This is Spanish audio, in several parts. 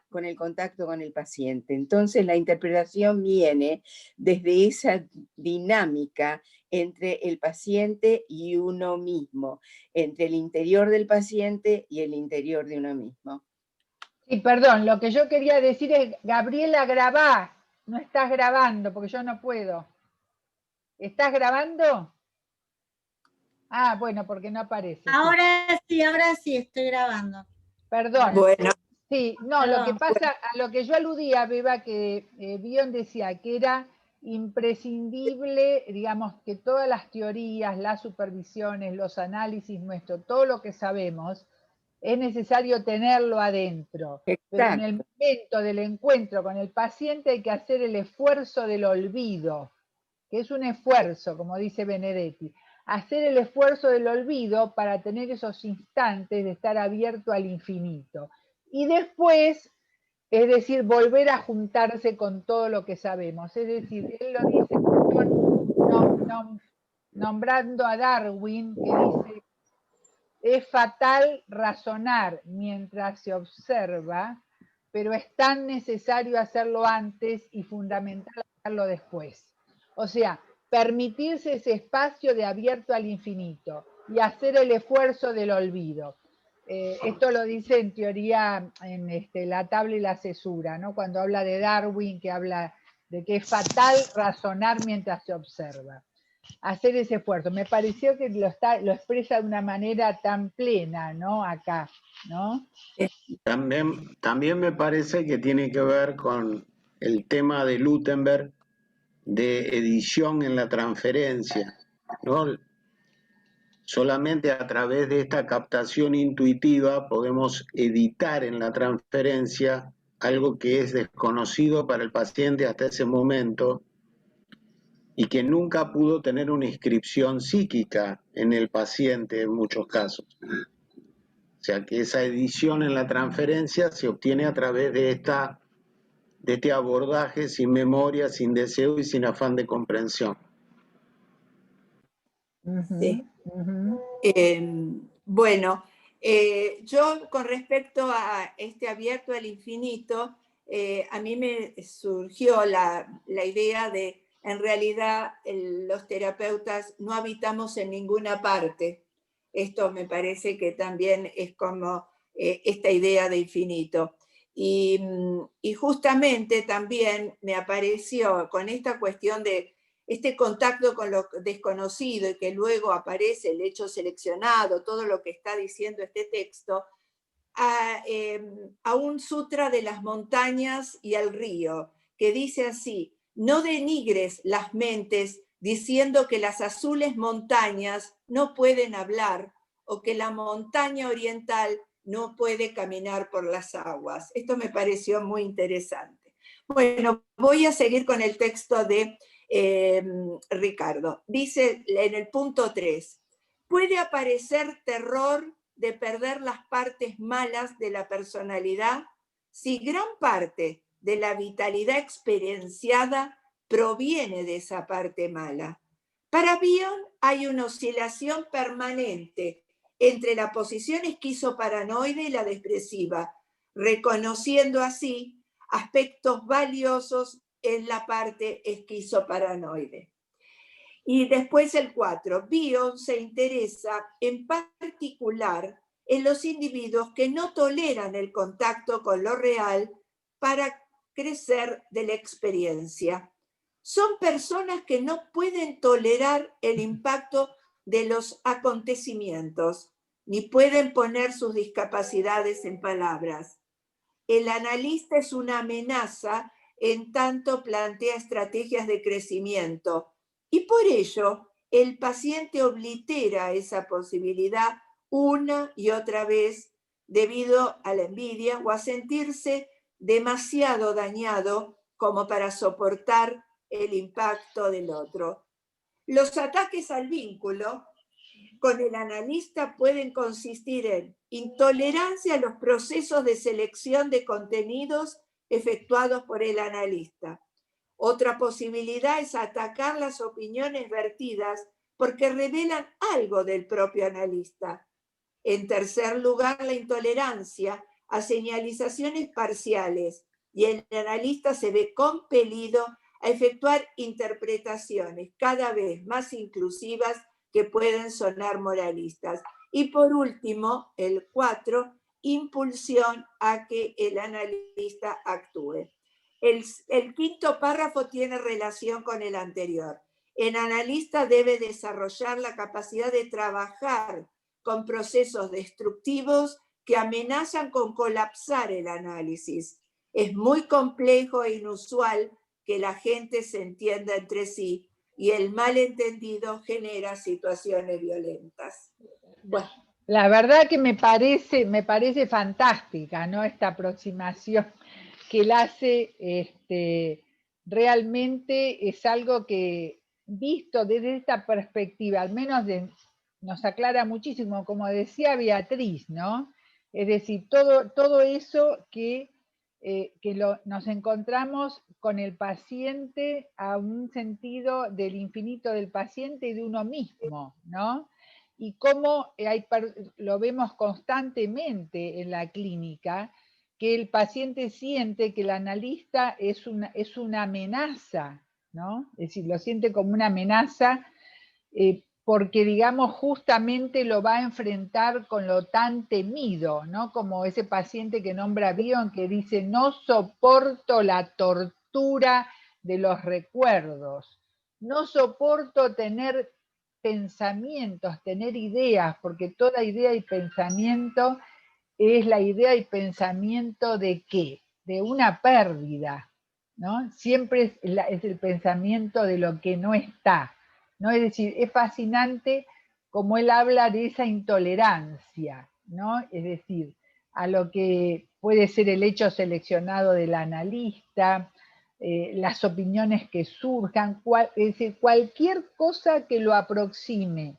con el contacto con el paciente. Entonces la interpretación viene desde esa dinámica entre el paciente y uno mismo, entre el interior del paciente y el interior de uno mismo. Sí, perdón, lo que yo quería decir es, Gabriela, grabá. No estás grabando porque yo no puedo. ¿Estás grabando? Ah, bueno, porque no aparece. Ahora sí, estoy grabando. Perdón. Bueno. Sí, no, Perdón. lo que pasa, a lo que yo aludía, Beba, que Bion decía que era imprescindible, digamos, que todas las teorías, las supervisiones, los análisis nuestros, todo lo que sabemos, es necesario tenerlo adentro. Exacto. Pero en el momento del encuentro con el paciente hay que hacer el esfuerzo del olvido, que es un esfuerzo, como dice Benedetti. Hacer el esfuerzo del olvido para tener esos instantes de estar abierto al infinito. Y después, es decir, volver a juntarse con todo lo que sabemos. Es decir, él lo dice nombrando a Darwin, que dice, es fatal razonar mientras se observa, pero es tan necesario hacerlo antes y fundamental hacerlo después. O sea, permitirse ese espacio de abierto al infinito y hacer el esfuerzo del olvido. Esto lo dice en teoría en la tabla y la cesura, ¿no? Cuando habla de Darwin, que habla de que es fatal razonar mientras se observa. Hacer ese esfuerzo. Me pareció que lo expresa de una manera tan plena, ¿no? Acá, ¿no? También me parece que tiene que ver con el tema de Gutenberg de edición en la transferencia, ¿no? Solamente a través de esta captación intuitiva podemos editar en la transferencia algo que es desconocido para el paciente hasta ese momento y que nunca pudo tener una inscripción psíquica en el paciente en muchos casos. O sea que esa edición en la transferencia se obtiene a través de este abordaje sin memoria, sin deseo y sin afán de comprensión. Sí. Bueno, yo con respecto a este abierto al infinito, a mí me surgió la idea de, en realidad, los terapeutas no habitamos en ninguna parte. Esto me parece que también es como esta idea de infinito. Y justamente también me apareció con esta cuestión de este contacto con lo desconocido y que luego aparece el hecho seleccionado, todo lo que está diciendo este texto, a un sutra de las montañas y al río, que dice así: no denigres las mentes diciendo que las azules montañas no pueden hablar o que la montaña oriental no puede caminar por las aguas. Esto me pareció muy interesante. Bueno, voy a seguir con el texto de Ricardo. Dice en el punto 3, puede aparecer terror de perder las partes malas de la personalidad si gran parte de la vitalidad experienciada proviene de esa parte mala. Para Bion hay una oscilación permanente entre la posición esquizoparanoide y la depresiva, reconociendo así aspectos valiosos en la parte esquizoparanoide. Y después el 4, Bion se interesa en particular en los individuos que no toleran el contacto con lo real para crecer de la experiencia. Son personas que no pueden tolerar el impacto de los acontecimientos, ni pueden poner sus discapacidades en palabras. El analista es una amenaza en tanto plantea estrategias de crecimiento y por ello el paciente oblitera esa posibilidad una y otra vez debido a la envidia o a sentirse demasiado dañado como para soportar el impacto del otro. Los ataques al vínculo con el analista pueden consistir en intolerancia a los procesos de selección de contenidos efectuados por el analista. Otra posibilidad es atacar las opiniones vertidas porque revelan algo del propio analista. En tercer lugar, la intolerancia a señalizaciones parciales y el analista se ve compelido a efectuar interpretaciones cada vez más inclusivas que pueden sonar moralistas. Y por último, el 4, impulsión a que el analista actúe. El quinto párrafo tiene relación con el anterior. El analista debe desarrollar la capacidad de trabajar con procesos destructivos que amenazan con colapsar el análisis. Es muy complejo e inusual que la gente se entienda entre sí y el malentendido genera situaciones violentas. Bueno. La verdad que me parece fantástica, ¿no? Esta aproximación que él hace, realmente es algo que, visto desde esta perspectiva, al menos nos aclara muchísimo, como decía Beatriz, ¿no? Es decir, todo eso que nos encontramos con el paciente a un sentido del infinito del paciente y de uno mismo, ¿no? Y cómo lo vemos constantemente en la clínica, que el paciente siente que el analista es una amenaza, ¿no? Es decir, lo siente como una amenaza porque, digamos, justamente lo va a enfrentar con lo tan temido, ¿no? Como ese paciente que nombra Bion, que dice, no soporto la tortura de los recuerdos, no soporto tener pensamientos, tener ideas, porque toda idea y pensamiento es la idea y pensamiento de qué, de una pérdida, ¿no? Siempre es el pensamiento de lo que no está, ¿no? Es decir, es fascinante como él habla de esa intolerancia, ¿no? Es decir, a lo que puede ser el hecho seleccionado del analista, las opiniones que surjan, es decir, cualquier cosa que lo aproxime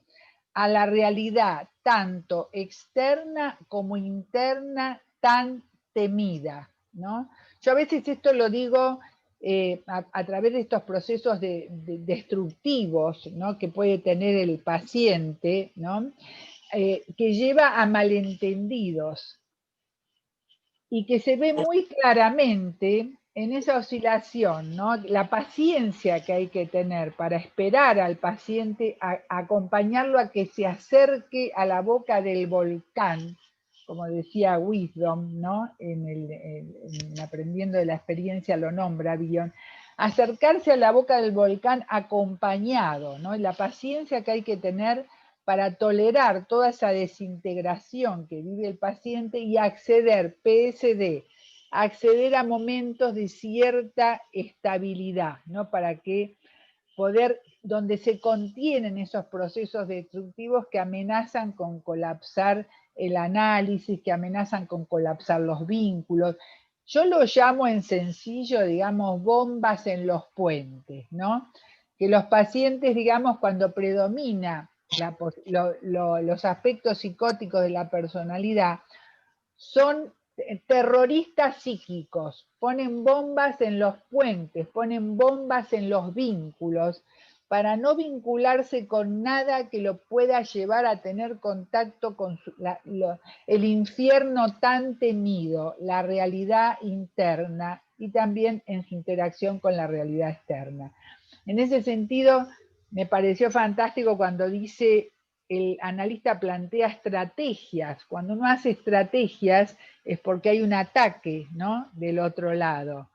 a la realidad, tanto externa como interna, tan temida, ¿no? Yo a veces esto lo digo a través de estos procesos destructivos, ¿no? Que puede tener el paciente, ¿no? Que lleva a malentendidos y que se ve muy claramente en esa oscilación, ¿no? La paciencia que hay que tener para esperar al paciente, acompañarlo a que se acerque a la boca del volcán, como decía Wisdom, ¿no? En Aprendiendo de la Experiencia lo nombra Bion, acercarse a la boca del volcán acompañado, ¿no? La paciencia que hay que tener para tolerar toda esa desintegración que vive el paciente y acceder, PSD, acceder a momentos de cierta estabilidad, ¿no? Para que poder, donde se contienen esos procesos destructivos que amenazan con colapsar el análisis, que amenazan con colapsar los vínculos. Yo lo llamo en sencillo, digamos, bombas en los puentes, ¿no? Que los pacientes, digamos, cuando predomina los aspectos psicóticos de la personalidad, son terroristas psíquicos, ponen bombas en los puentes, ponen bombas en los vínculos, para no vincularse con nada que lo pueda llevar a tener contacto con el infierno tan temido, la realidad interna y también en su interacción con la realidad externa. En ese sentido, me pareció fantástico cuando dice el analista plantea estrategias. Cuando uno hace estrategias es porque hay un ataque, ¿no? Del otro lado.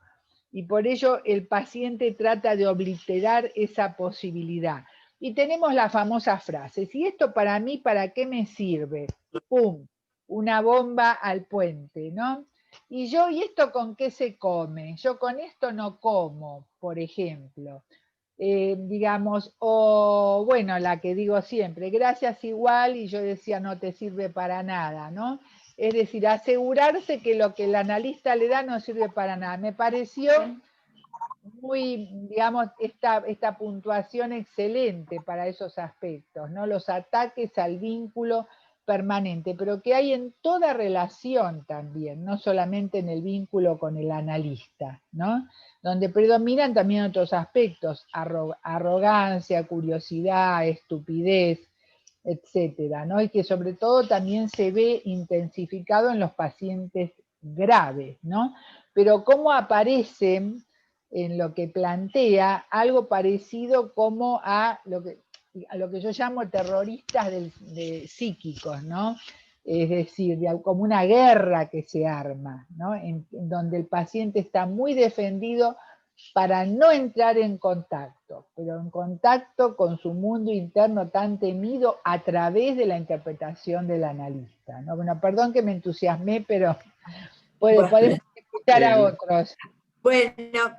Y por ello el paciente trata de obliterar esa posibilidad. Y tenemos la famosa frase, si esto para mí, ¿para qué me sirve? ¡Pum! Una bomba al puente, ¿no? ¿Y esto con qué se come? Yo con esto no como, por ejemplo. Digamos, o bueno, la que digo siempre, gracias igual, y yo decía no te sirve para nada, ¿no? Es decir, asegurarse que lo que el analista le da no sirve para nada. Me pareció muy, digamos, esta puntuación excelente para esos aspectos, ¿no? Los ataques al vínculo permanente, pero que hay en toda relación también, no solamente en el vínculo con el analista, ¿no? Donde predominan también otros aspectos, arrogancia, curiosidad, estupidez, etcétera, ¿no? Y que sobre todo también se ve intensificado en los pacientes grave, ¿no? Pero cómo aparece en lo que plantea algo parecido como a lo que yo llamo terroristas psíquicos, ¿no? Es decir, como una guerra que se arma, ¿no? En donde el paciente está muy defendido para no entrar en contacto, pero en contacto con su mundo interno tan temido a través de la interpretación del analista, ¿no? Bueno, perdón que me entusiasmé, pero podemos escuchar a otros. Bueno,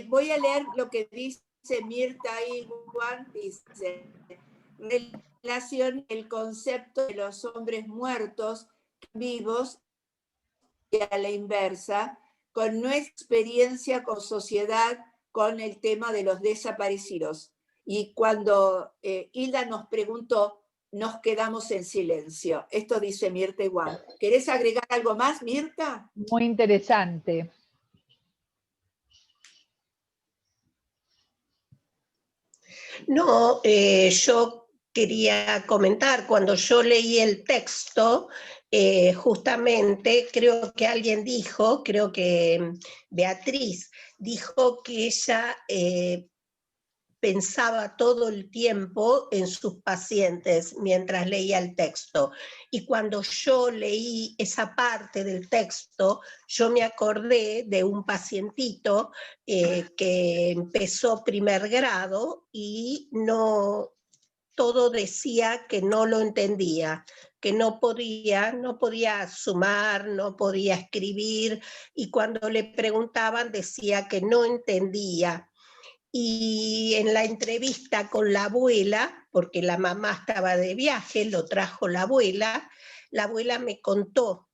voy a leer lo que dice Mirta Iguan, dice, relación el concepto de los hombres muertos, vivos, y a la inversa, con nuestra experiencia con sociedad, con el tema de los desaparecidos. Y cuando Hilda nos preguntó, nos quedamos en silencio. Esto dice Mirta Iguan. ¿Querés agregar algo más, Mirta? Muy interesante. No, yo quería comentar, cuando yo leí el texto, justamente creo que alguien dijo, creo que Beatriz, dijo que ella pensaba todo el tiempo en sus pacientes mientras leía el texto. Y cuando yo leí esa parte del texto, yo me acordé de un pacientito que empezó primer grado y no, todo decía que no lo entendía, que no podía sumar, no podía escribir, y cuando le preguntaban decía que no entendía. Y en la entrevista con la abuela, porque la mamá estaba de viaje, lo trajo la abuela me contó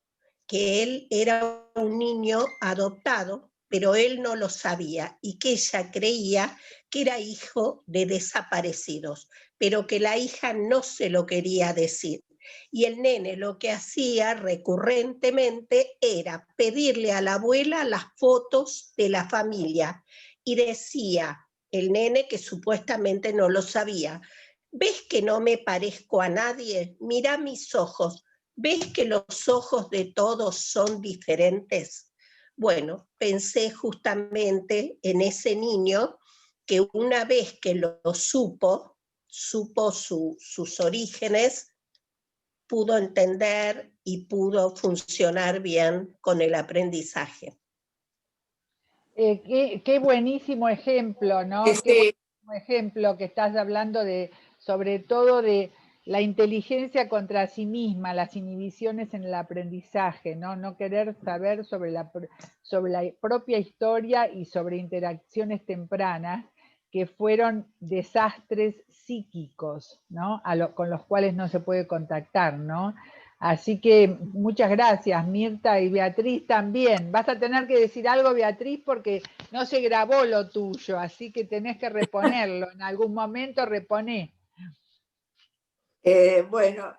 que él era un niño adoptado, pero él no lo sabía, y que ella creía que era hijo de desaparecidos, pero que la hija no se lo quería decir. Y el nene lo que hacía recurrentemente era pedirle a la abuela las fotos de la familia, y decía el nene, que supuestamente no lo sabía: ¿ves que no me parezco a nadie? Mira mis ojos, ¿ves que los ojos de todos son diferentes? Bueno, pensé justamente en ese niño que una vez que lo supo sus orígenes, pudo entender y pudo funcionar bien con el aprendizaje. Qué buenísimo ejemplo, ¿no? Qué buenísimo ejemplo que estás hablando sobre todo de la inteligencia contra sí misma, las inhibiciones en el aprendizaje, ¿no? No querer saber sobre la propia historia y sobre interacciones tempranas que fueron desastres psíquicos, ¿no? Con los cuales no se puede contactar, ¿no? Así que muchas gracias, Mirta, y Beatriz también. Vas a tener que decir algo, Beatriz, porque no se grabó lo tuyo, así que tenés que reponerlo. En algún momento reponé. Bueno,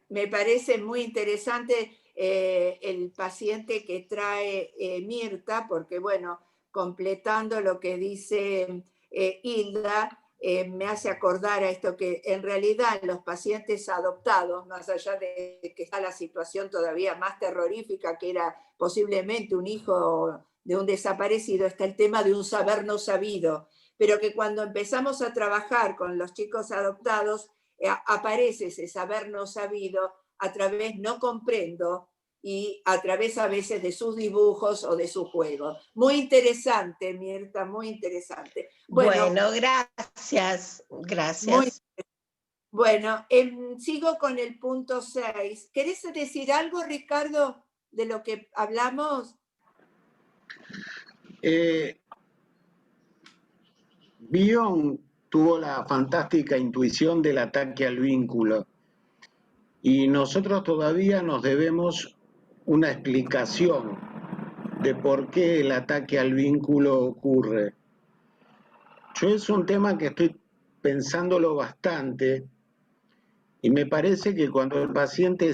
me parece muy interesante el paciente que trae Mirta, porque bueno, completando lo que dice Hilda, me hace acordar a esto que en realidad los pacientes adoptados, más allá de que está la situación todavía más terrorífica, que era posiblemente un hijo de un desaparecido, está el tema de un saber no sabido, pero que cuando empezamos a trabajar con los chicos adoptados, aparece ese saber no sabido a través no comprendo y a través a veces de sus dibujos o de su juego. Muy interesante, Mirta, muy interesante. Bueno, gracias. Muy, bueno, sigo con el punto 6. ¿Querés decir algo, Ricardo, de lo que hablamos? Bion tuvo la fantástica intuición del ataque al vínculo y nosotros todavía nos debemos una explicación de por qué el ataque al vínculo ocurre. Yo es un tema que estoy pensándolo bastante y me parece que cuando el paciente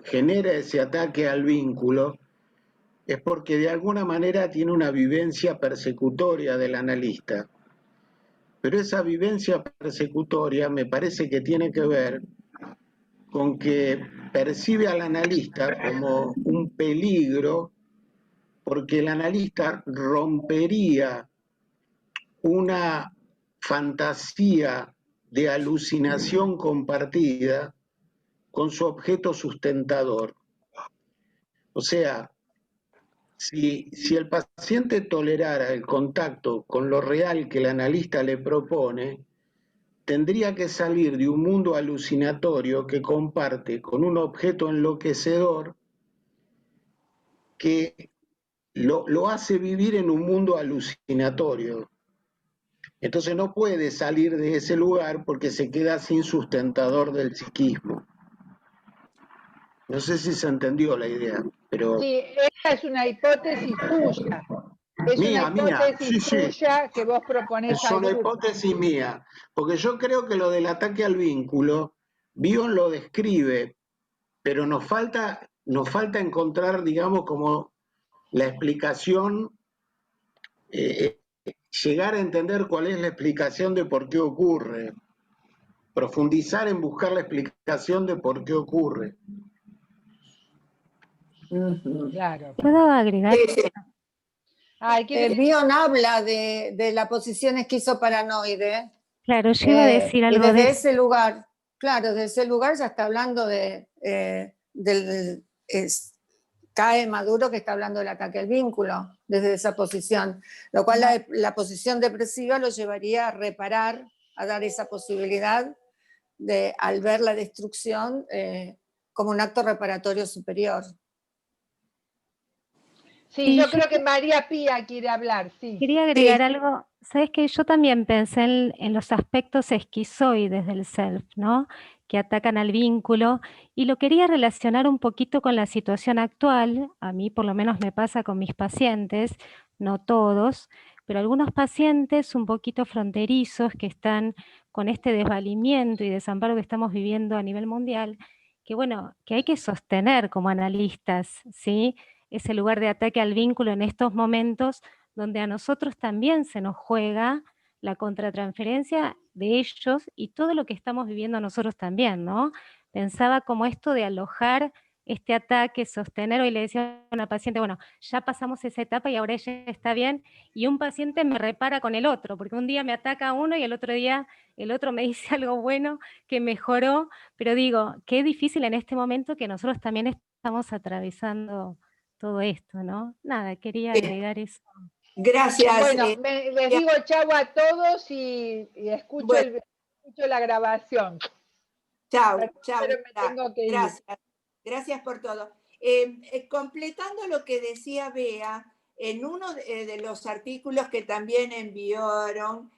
genera ese ataque al vínculo es porque de alguna manera tiene una vivencia persecutoria del analista. Pero esa vivencia persecutoria me parece que tiene que ver con que percibe al analista como un peligro, porque el analista rompería una fantasía de alucinación compartida con su objeto sustentador. O sea, si el paciente tolerara el contacto con lo real que el analista le propone, tendría que salir de un mundo alucinatorio que comparte con un objeto enloquecedor que lo hace vivir en un mundo alucinatorio. Entonces no puede salir de ese lugar porque se queda sin sustentador del psiquismo. No sé si se entendió la idea, pero... Sí, esta es una hipótesis tuya. Es una Mía, hipótesis sí. tuya que vos proponés Es al una grupo. hipótesis mía, porque yo creo que lo del ataque al vínculo, Bion lo describe, pero nos falta encontrar, digamos, como la explicación, llegar a entender cuál es la explicación de por qué ocurre, profundizar en buscar la explicación de por qué ocurre. Claro. ¿Puedo agregar? Ay, Bion habla de la posición esquizoparanoide. Claro, yo iba a decir Y algo desde de eso. ese lugar, claro, desde ese lugar ya está hablando cae Maduro que está hablando del ataque al vínculo, desde esa posición, lo cual la posición depresiva lo llevaría a reparar, a dar esa posibilidad de, al ver la destrucción como un acto reparatorio superior. Sí, yo creo que María Pía quiere hablar, sí. Quería agregar algo. Sabes que yo también pensé en los aspectos esquizoides del self, ¿no? Que atacan al vínculo, y lo quería relacionar un poquito con la situación actual. A mí por lo menos me pasa con mis pacientes, no todos, pero algunos pacientes un poquito fronterizos que están con este desvalimiento y desamparo que estamos viviendo a nivel mundial, que bueno, que hay que sostener como analistas, ¿sí? Ese lugar de ataque al vínculo en estos momentos donde a nosotros también se nos juega la contratransferencia de ellos y todo lo que estamos viviendo nosotros también, ¿no? Pensaba como esto de alojar este ataque, sostener, hoy le decía a una paciente, bueno, ya pasamos esa etapa y ahora ella está bien, y un paciente me repara con el otro, porque un día me ataca a uno y el otro día el otro me dice algo bueno que mejoró, pero digo, qué difícil en este momento que nosotros también estamos atravesando todo esto, ¿no? Nada, quería agregar eso. Gracias. Bueno, les digo chau a todos y escucho, Bueno. escucho la grabación. Chau. Pero me tengo que ir. Gracias por todo. Completando lo que decía Bea, en uno de los artículos que también enviaron,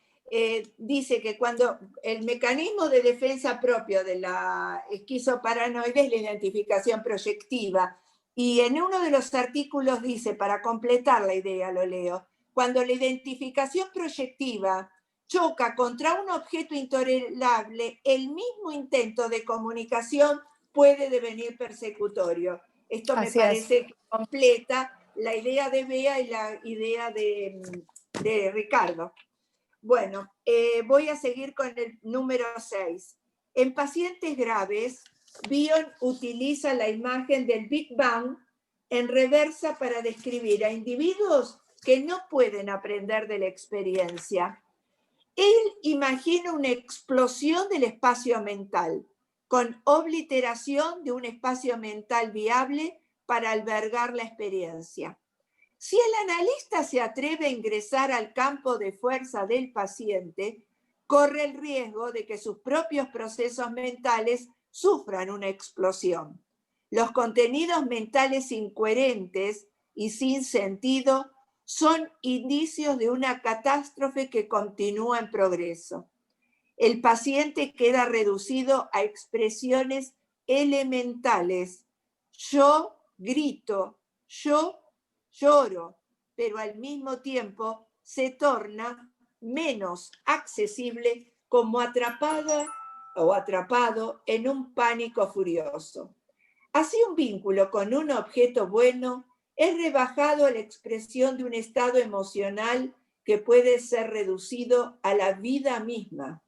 dice que cuando el mecanismo de defensa propio de la esquizoparanoide es la identificación proyectiva. Y en uno de los artículos dice, para completar la idea, lo leo, cuando la identificación proyectiva choca contra un objeto intolerable, el mismo intento de comunicación puede devenir persecutorio. Esto me parece que completa la idea de Bea y la idea de Ricardo. Bueno, voy a seguir con el número 6. En pacientes graves, Bion utiliza la imagen del Big Bang en reversa para describir a individuos que no pueden aprender de la experiencia. Él imagina una explosión del espacio mental, con obliteración de un espacio mental viable para albergar la experiencia. Si el analista se atreve a ingresar al campo de fuerza del paciente, corre el riesgo de que sus propios procesos mentales sufran una explosión. Los contenidos mentales incoherentes y sin sentido son indicios de una catástrofe que continúa en progreso. El paciente queda reducido a expresiones elementales. Yo grito, yo lloro, pero al mismo tiempo se torna menos accesible como atrapada o atrapado en un pánico furioso. Así un vínculo con un objeto bueno es rebajado a la expresión de un estado emocional que puede ser reducido a la vida misma.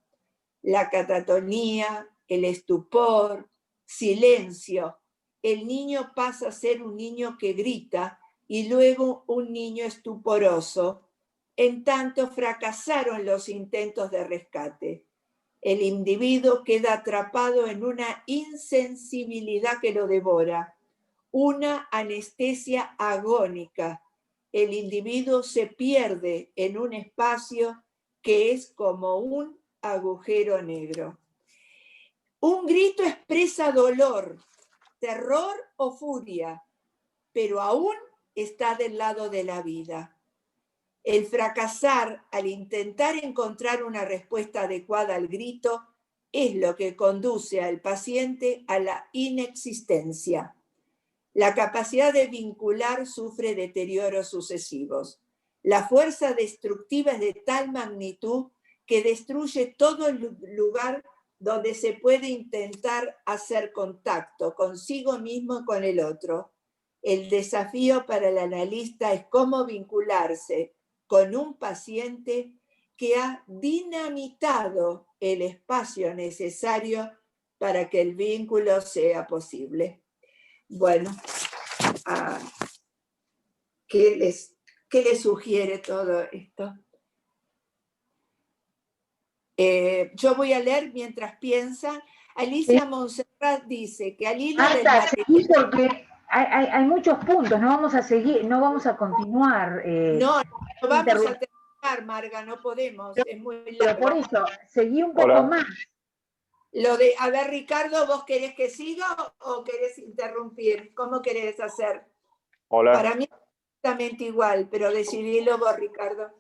La catatonía, el estupor, silencio. El niño pasa a ser un niño que grita y luego un niño estuporoso. En tanto fracasaron los intentos de rescate. El individuo queda atrapado en una insensibilidad que lo devora, una anestesia agónica. El individuo se pierde en un espacio que es como un agujero negro. Un grito expresa dolor, terror o furia, pero aún está del lado de la vida. El fracasar al intentar encontrar una respuesta adecuada al grito es lo que conduce al paciente a la inexistencia. La capacidad de vincular sufre deterioros sucesivos. La fuerza destructiva es de tal magnitud que destruye todo el lugar donde se puede intentar hacer contacto consigo mismo y con el otro. El desafío para el analista es cómo vincularse con un paciente que ha dinamitado el espacio necesario para que el vínculo sea posible. Bueno, ¿qué les sugiere todo esto? Yo voy a leer mientras piensan. Alicia Montserrat dice que al hilo del material... porque hay muchos puntos, no vamos a seguir, no vamos a continuar. No vamos a terminar, Marga, no podemos, es muy largo. Pero por eso, seguí un poco más. A ver, Ricardo, ¿vos querés que siga o querés interrumpir? ¿Cómo querés hacer? Hola. Para mí es exactamente igual, pero decidilo vos, Ricardo.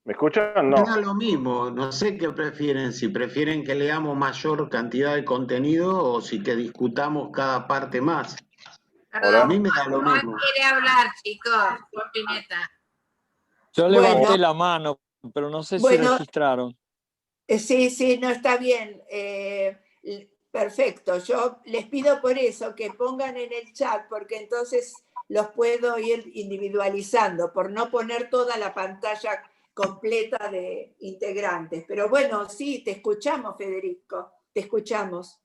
¿Me escuchan? No. Da lo mismo, no sé qué prefieren, si prefieren que leamos mayor cantidad de contenido o si que discutamos cada parte más. Hola. A mí me da lo mismo. Quiere hablar, chicos, por Pineta. Yo levanté la mano, pero no sé si registraron. Sí, no, está bien. Perfecto. Yo les pido por eso que pongan en el chat, porque entonces los puedo ir individualizando, por no poner toda la pantalla completa de integrantes. Pero bueno, sí, te escuchamos, Federico, te escuchamos.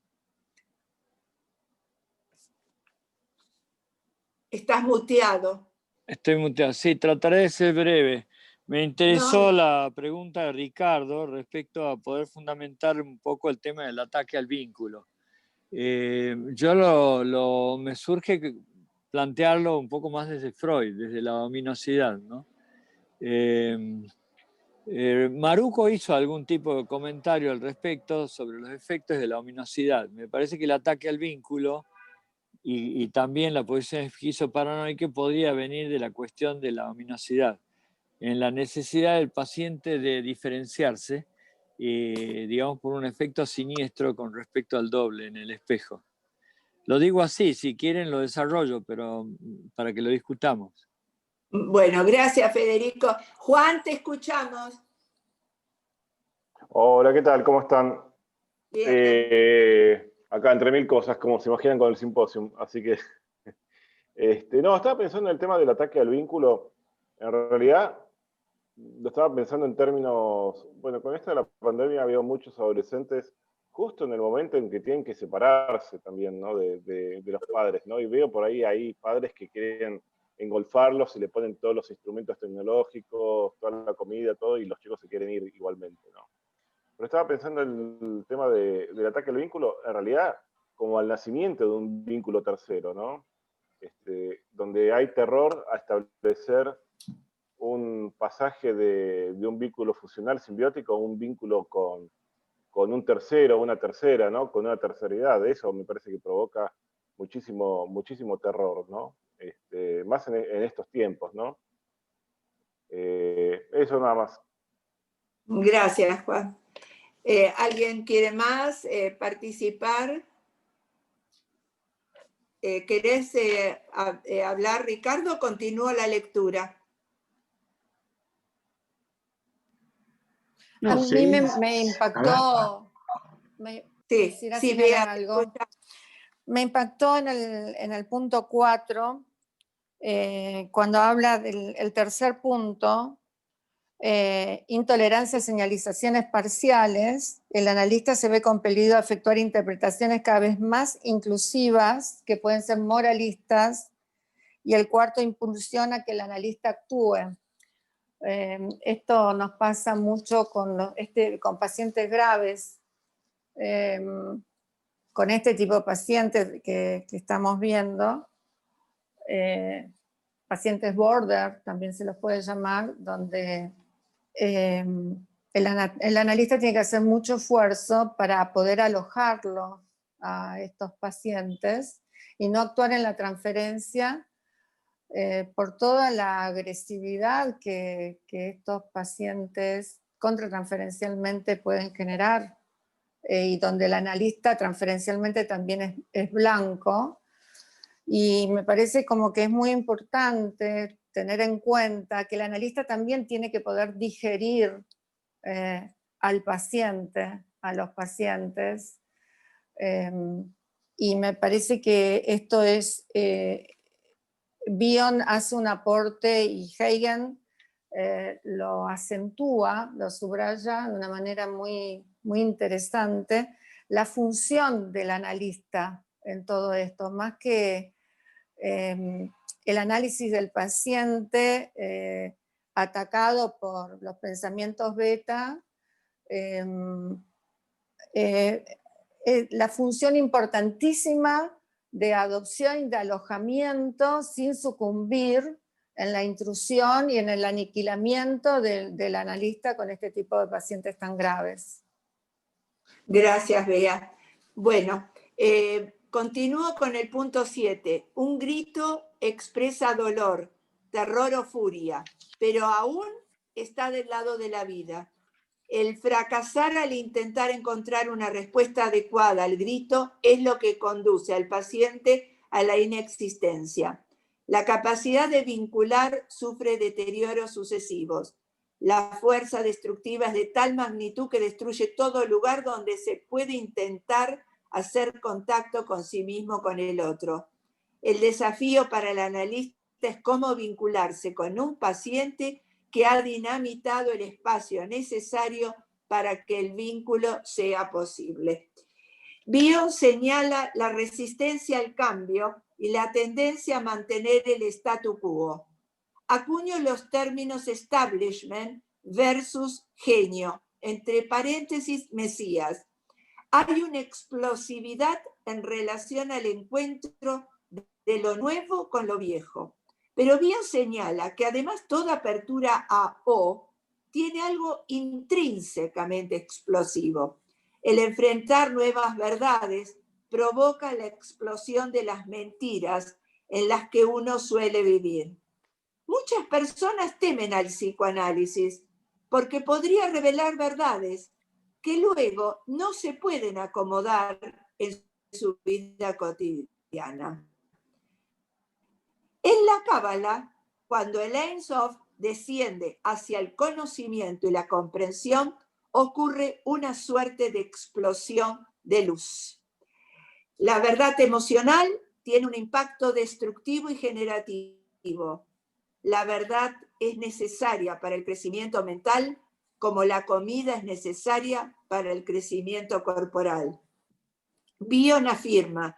Estás muteado. Estoy muteado, sí, trataré de ser breve. Me interesó la pregunta de Ricardo respecto a poder fundamentar un poco el tema del ataque al vínculo. Me surge plantearlo un poco más desde Freud, desde la ominosidad, ¿no? Maruco hizo algún tipo de comentario al respecto sobre los efectos de la ominosidad. Me parece que el ataque al vínculo y también la posición esquizoparanoica podría venir de la cuestión de la ominosidad, en la necesidad del paciente de diferenciarse, digamos, por un efecto siniestro con respecto al doble en el espejo. Lo digo así, si quieren lo desarrollo, pero para que lo discutamos. Bueno, gracias, Federico. Juan, te escuchamos. Hola, ¿qué tal? ¿Cómo están? Bien. Acá entre mil cosas, como se imaginan con el simposio. Así que, no, estaba pensando en el tema del ataque al vínculo. En realidad, lo estaba pensando en términos, bueno, con esto de la pandemia había muchos adolescentes justo en el momento en que tienen que separarse también, ¿no? de los padres, ¿no? Y veo por ahí padres que quieren engolfarlos y le ponen todos los instrumentos tecnológicos, toda la comida, todo, y los chicos se quieren ir igualmente, ¿no? Pero estaba pensando en el tema del ataque al vínculo, en realidad, como al nacimiento de un vínculo tercero, ¿no? Donde hay terror a establecer un pasaje de un vínculo funcional simbiótico a un vínculo con un tercero, una tercera, ¿no? Con una terceridad. Eso me parece que provoca muchísimo terror, ¿no? Más en estos tiempos, ¿no? Eso nada más. Gracias, Juan. ¿Alguien quiere más participar? ¿Querés hablar, Ricardo? Continúo la lectura. A mí me impactó. Algo. Me impactó en el punto 4, cuando habla del tercer punto, intolerancia a señalizaciones parciales, el analista se ve compelido a efectuar interpretaciones cada vez más inclusivas, que pueden ser moralistas, y el cuarto impulsiona que el analista actúe. Esto nos pasa mucho con pacientes graves, con este tipo de pacientes que estamos viendo, pacientes border, también se los puede llamar, donde el analista tiene que hacer mucho esfuerzo para poder alojarlo a estos pacientes y no actuar en la transferencia por toda la agresividad que estos pacientes contratransferencialmente pueden generar, y donde el analista transferencialmente también es blanco. Y me parece como que es muy importante tener en cuenta que el analista también tiene que poder digerir al paciente, a los pacientes. Y me parece que esto es, Bion hace un aporte y Hagen lo acentúa, lo subraya de una manera muy, muy interesante, la función del analista en todo esto, más que el análisis del paciente atacado por los pensamientos beta, la función importantísima de adopción y de alojamiento sin sucumbir en la intrusión y en el aniquilamiento del analista con este tipo de pacientes tan graves. Gracias, Bea. Bueno, continúo con el punto 7. Un grito expresa dolor, terror o furia, pero aún está del lado de la vida. El fracasar al intentar encontrar una respuesta adecuada al grito es lo que conduce al paciente a la inexistencia. La capacidad de vincular sufre deterioros sucesivos. La fuerza destructiva es de tal magnitud que destruye todo lugar donde se puede intentar hacer contacto con sí mismo, con el otro. El desafío para el analista es cómo vincularse con un paciente que ha dinamitado el espacio necesario para que el vínculo sea posible. Bion señala la resistencia al cambio y la tendencia a mantener el statu quo. Acuño los términos establishment versus genio, entre paréntesis Mesías. Hay una explosividad en relación al encuentro de lo nuevo con lo viejo. Pero Bion señala que además toda apertura a O tiene algo intrínsecamente explosivo. El enfrentar nuevas verdades provoca la explosión de las mentiras en las que uno suele vivir. Muchas personas temen al psicoanálisis porque podría revelar verdades que luego no se pueden acomodar en su vida cotidiana. En la Cábala, cuando el Ein Sof desciende hacia el conocimiento y la comprensión, ocurre una suerte de explosión de luz. La verdad emocional tiene un impacto destructivo y generativo. La verdad es necesaria para el crecimiento mental, como la comida es necesaria para el crecimiento corporal. Bion afirma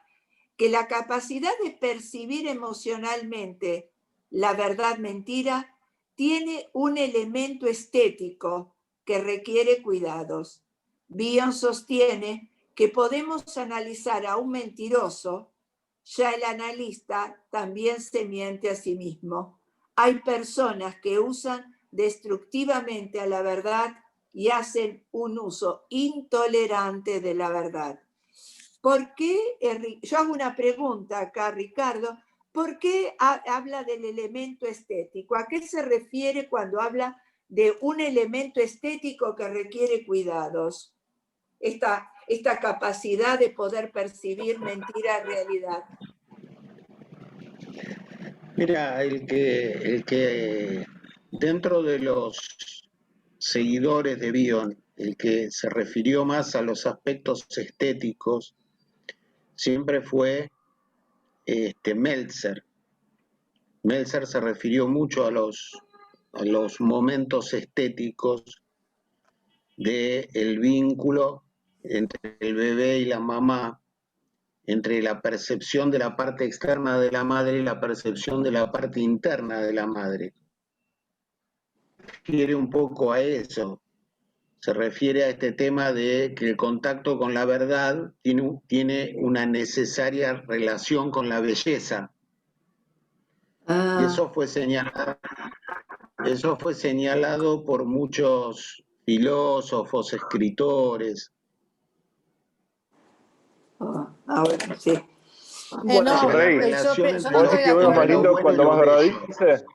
que la capacidad de percibir emocionalmente la verdad-mentira tiene un elemento estético que requiere cuidados. Bion sostiene que podemos analizar a un mentiroso, ya el analista también se miente a sí mismo. Hay personas que usan destructivamente a la verdad y hacen un uso intolerante de la verdad. ¿Por qué? Yo hago una pregunta acá, Ricardo. ¿Por qué habla del elemento estético? ¿A qué se refiere cuando habla de un elemento estético que requiere cuidados? Esta capacidad de poder percibir mentira realidad. Mira, el que dentro de los seguidores de Bion, el que se refirió más a los aspectos estéticos, siempre fue Meltzer. Meltzer se refirió mucho a los los momentos estéticos del vínculo entre el bebé y la mamá, entre la percepción de la parte externa de la madre y la percepción de la parte interna de la madre. Se refiere un poco a eso, se refiere a este tema de que el contacto con la verdad tiene una necesaria relación con la belleza. Y eso fue señalado por muchos filósofos, escritores. Ahora sí. Bueno, no, Rey, yo no ¿puedo estoy decir de que uno es más acuerdo. lindo cuando más verdad dice?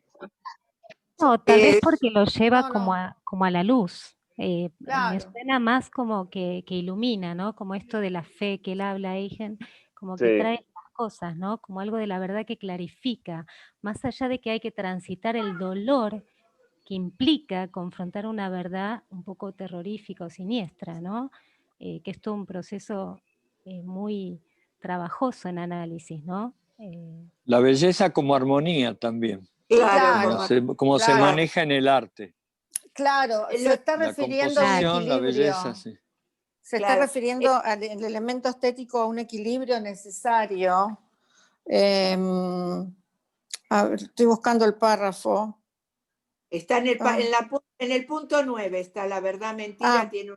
No, tal vez porque lo lleva no, como a la luz. Me Claro. suena más como que ilumina, ¿no? Como esto de la fe que él habla, Eigen, como que Sí. trae las cosas, ¿no? Como algo de la verdad que clarifica, más allá de que hay que transitar el dolor que implica confrontar una verdad un poco terrorífica o siniestra, ¿no? Que es todo un proceso muy trabajoso en análisis, ¿no? La belleza como armonía también. Claro, Como se claro. maneja en el arte. Claro, se está La refiriendo a un composición, la equilibrio. belleza, sí. Se está refiriendo al elemento estético, a un equilibrio necesario. A ver, estoy buscando el párrafo. Está en el punto 9, está la verdad mentira, tiene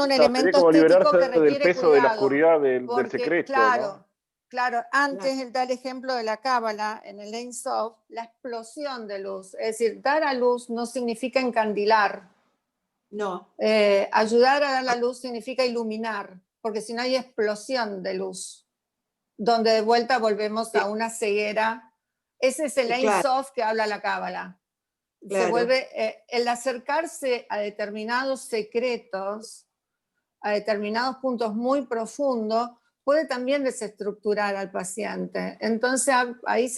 un elemento como estético liberarse que del requiere peso de la cuidado. oscuridad del Porque, secreto, claro, ¿no? antes él da el ejemplo de la cábala, en el Ein Sof, la explosión de luz. Es decir, dar a luz no significa encandilar. No. Ayudar a dar la luz significa iluminar, porque si no hay explosión de luz, donde de vuelta volvemos a una ceguera. Ese es el Ein Sof que habla la cábala. Se vuelve el acercarse a determinados secretos, a determinados puntos muy profundos, puede también desestructurar al paciente. Entonces ahí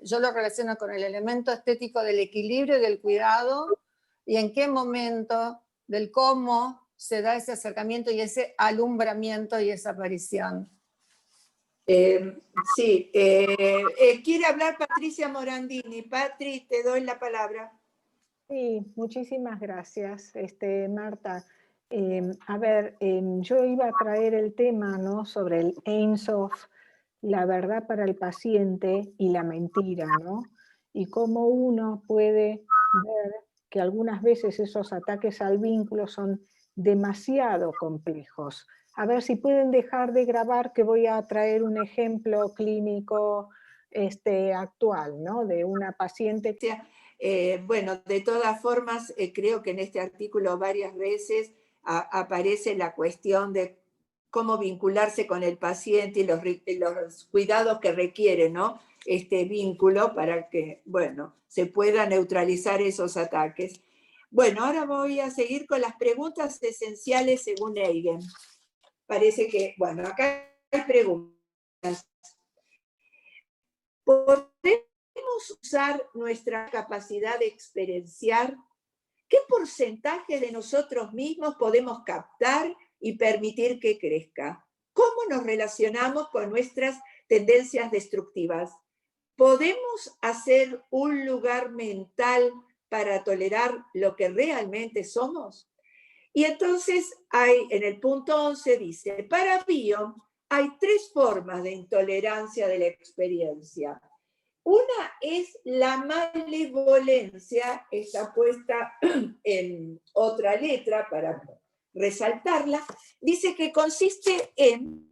yo lo relaciono con el elemento estético del equilibrio y del cuidado, y en qué momento, del cómo se da ese acercamiento y ese alumbramiento y esa aparición. Sí, quiere hablar Patricia Morandini. Patri, te doy la palabra. Sí, muchísimas gracias, Marta. A ver, yo iba a traer el tema, ¿no?, sobre el Ein Sof, la verdad para el paciente y la mentira, ¿no? Y cómo uno puede ver que algunas veces esos ataques al vínculo son demasiado complejos. A ver si pueden dejar de grabar, que voy a traer un ejemplo clínico actual, ¿no?, de una paciente. Bueno, de todas formas, creo que en este artículo varias veces aparece la cuestión de cómo vincularse con el paciente y los cuidados que requiere, ¿no?, este vínculo para que, bueno, se pueda neutralizar esos ataques. Bueno, ahora voy a seguir con las preguntas esenciales según Eigen. Parece que, bueno, acá hay preguntas. ¿Podemos usar nuestra capacidad de experienciar? ¿Qué porcentaje de nosotros mismos podemos captar y permitir que crezca? ¿Cómo nos relacionamos con nuestras tendencias destructivas? ¿Podemos hacer un lugar mental para tolerar lo que realmente somos? Y entonces en el punto 11 dice, para Bion hay 3 formas de intolerancia de la experiencia. Una es la malevolencia, está puesta en otra letra para resaltarla, dice que consiste en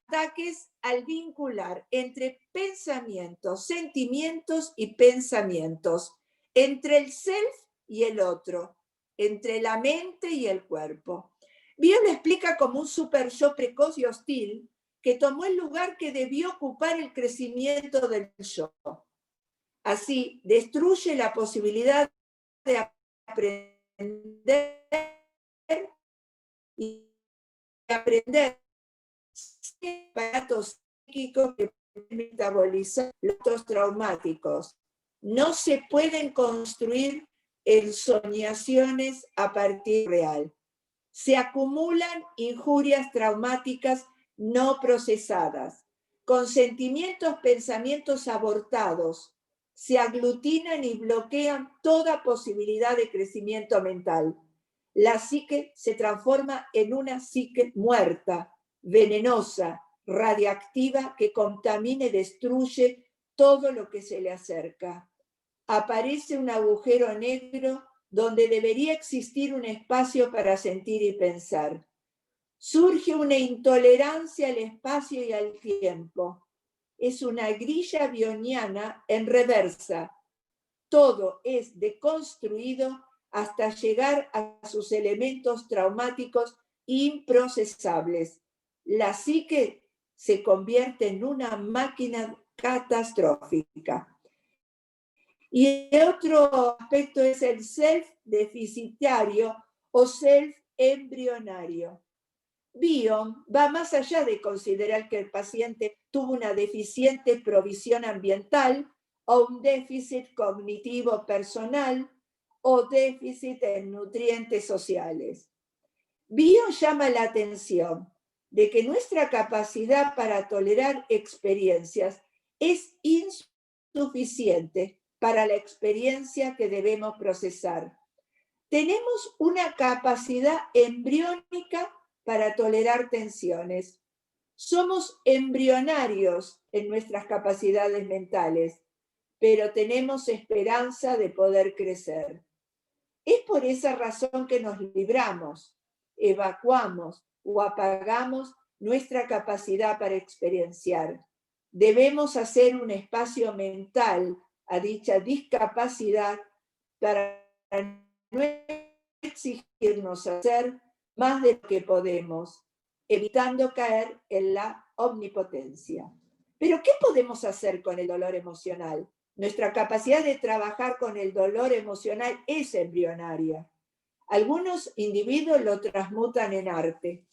ataques al vincular entre pensamientos, sentimientos y pensamientos, entre el self y el otro, entre la mente y el cuerpo. Bion lo explica como un super yo precoz y hostil que tomó el lugar que debió ocupar el crecimiento del yo. Así, destruye la posibilidad de aprender y aprender aparatos psíquicos que metabolizan los traumáticos. No se pueden construir ensoñaciones a partir real. Se acumulan injurias traumáticas no procesadas, con sentimientos, pensamientos abortados. se aglutinan y bloquean toda posibilidad de crecimiento mental. La psique se transforma en una psique muerta, venenosa, radiactiva, que contamina y destruye todo lo que se le acerca. Aparece un agujero negro donde debería existir un espacio para sentir y pensar. Surge una intolerancia al espacio y al tiempo. Es una grilla bioniana en reversa. Todo es deconstruido hasta llegar a sus elementos traumáticos improcesables. La psique se convierte en una máquina catastrófica. Y otro aspecto es el self deficitario o self embrionario. Bion va más allá de considerar que el paciente tuvo una deficiente provisión ambiental o un déficit cognitivo personal o déficit en nutrientes sociales. Bion llama la atención de que nuestra capacidad para tolerar experiencias es insuficiente para la experiencia que debemos procesar. Tenemos una capacidad embriónica para tolerar tensiones. Somos embrionarios en nuestras capacidades mentales, pero tenemos esperanza de poder crecer. Es por esa razón que nos libramos, evacuamos o apagamos nuestra capacidad para experienciar. Debemos hacer un espacio mental a dicha discapacidad para no exigirnos hacer más de lo que podemos, evitando caer en la omnipotencia. Pero, ¿qué podemos hacer con el dolor emocional? Nuestra capacidad de trabajar con el dolor emocional es embrionaria. Algunos individuos lo transmutan en arte.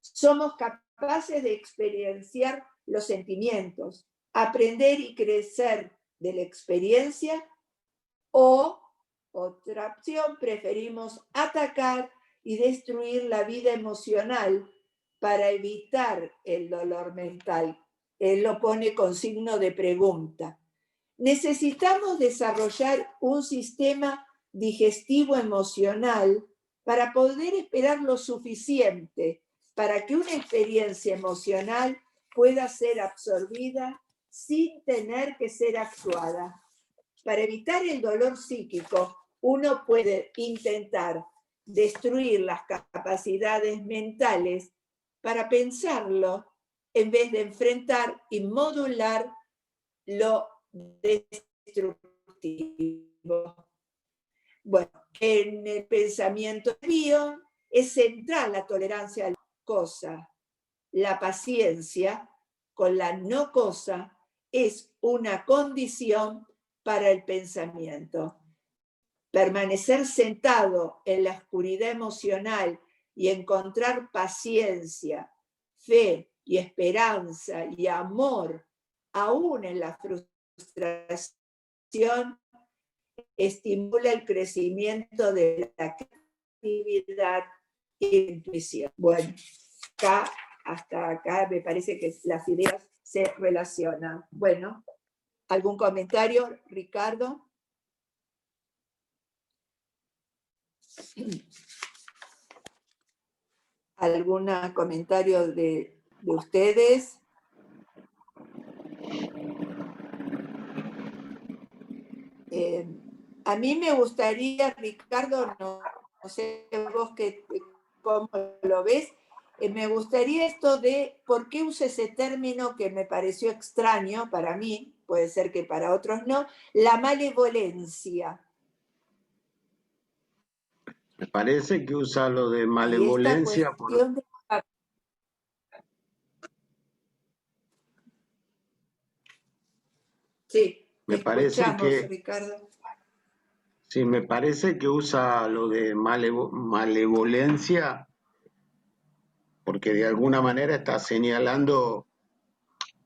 Somos capaces de experienciar los sentimientos, aprender y crecer de la experiencia, o, otra opción, preferimos atacar y destruir la vida emocional para evitar el dolor mental. Él lo pone con signo de pregunta. Necesitamos desarrollar un sistema digestivo emocional para poder esperar lo suficiente para que una experiencia emocional pueda ser absorbida sin tener que ser actuada. Para evitar el dolor psíquico, uno puede intentar destruir las capacidades mentales para pensarlo en vez de enfrentar y modular lo destructivo. Bueno, en el pensamiento de Bion es central la tolerancia a la cosa. La paciencia con la no cosa es una condición para el pensamiento. Permanecer sentado en la oscuridad emocional y encontrar paciencia, fe y esperanza y amor, aún en la frustración, estimula el crecimiento de la creatividad y la intuición. Bueno, hasta acá me parece que las ideas se relacionan. Bueno, ¿algún comentario, Ricardo? ¿Algún comentario de ustedes? A mí me gustaría, Ricardo, no sé vos cómo lo ves, me gustaría esto de por qué usa ese término que me pareció extraño para mí, puede ser que para otros no, la malevolencia. Me parece que usa lo de malevolencia. Sí, me parece que, Ricardo. Sí, me parece que usa lo de malevolencia porque de alguna manera está señalando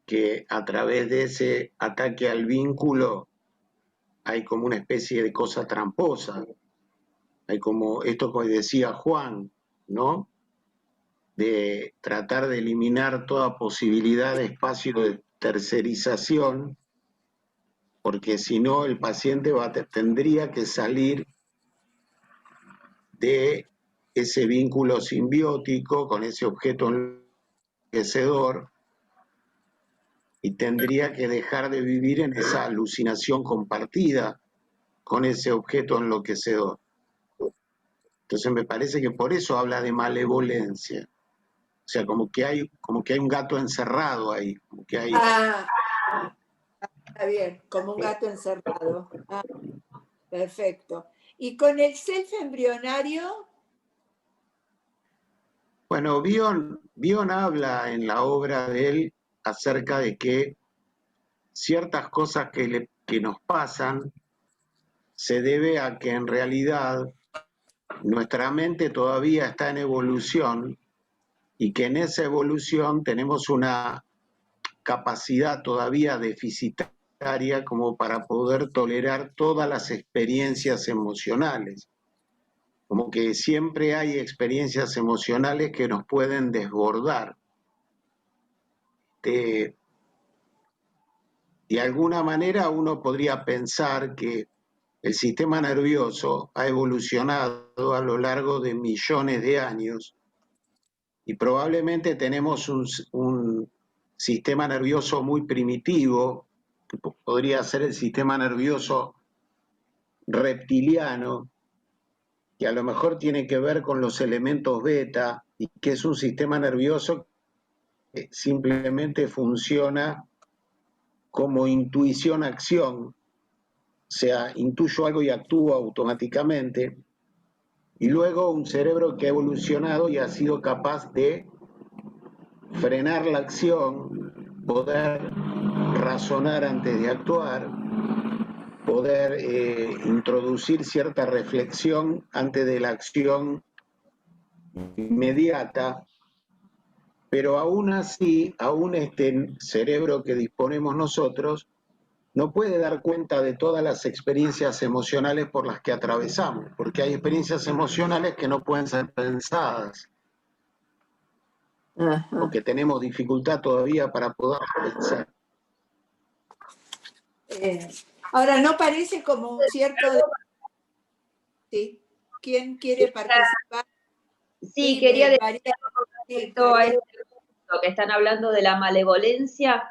que a través de ese ataque al vínculo hay como una especie de cosa tramposa. Hay como esto que decía Juan, ¿no? De tratar de eliminar toda posibilidad de espacio de tercerización porque si no el paciente tendría que salir de ese vínculo simbiótico con ese objeto enloquecedor y tendría que dejar de vivir en esa alucinación compartida con ese objeto enloquecedor. Entonces me parece que por eso habla de malevolencia. O sea, como que hay un gato encerrado ahí. Como que hay... Está bien, como un gato encerrado. Perfecto. ¿Y con el self embrionario? Bueno, Bion habla en la obra de él acerca de que ciertas cosas que nos pasan se debe a que en realidad nuestra mente todavía está en evolución y que en esa evolución tenemos una capacidad todavía deficitaria como para poder tolerar todas las experiencias emocionales. Como que siempre hay experiencias emocionales que nos pueden desbordar. De alguna manera uno podría pensar que el sistema nervioso ha evolucionado a lo largo de millones de años y probablemente tenemos un sistema nervioso muy primitivo, que podría ser el sistema nervioso reptiliano, que a lo mejor tiene que ver con los elementos beta y que es un sistema nervioso que simplemente funciona como intuición-acción, o sea, intuyo algo y actúo automáticamente, y luego un cerebro que ha evolucionado y ha sido capaz de frenar la acción, poder razonar antes de actuar, poder introducir cierta reflexión antes de la acción inmediata, pero aún así, aún este cerebro que disponemos nosotros no puede dar cuenta de todas las experiencias emocionales por las que atravesamos, porque hay experiencias emocionales que no pueden ser pensadas, o que tenemos dificultad todavía para poder pensar. Ahora, ¿no parece como un cierto... ¿Sí? ¿Quién quiere participar? Sí, quería decir algo respecto a este punto que están hablando de la malevolencia.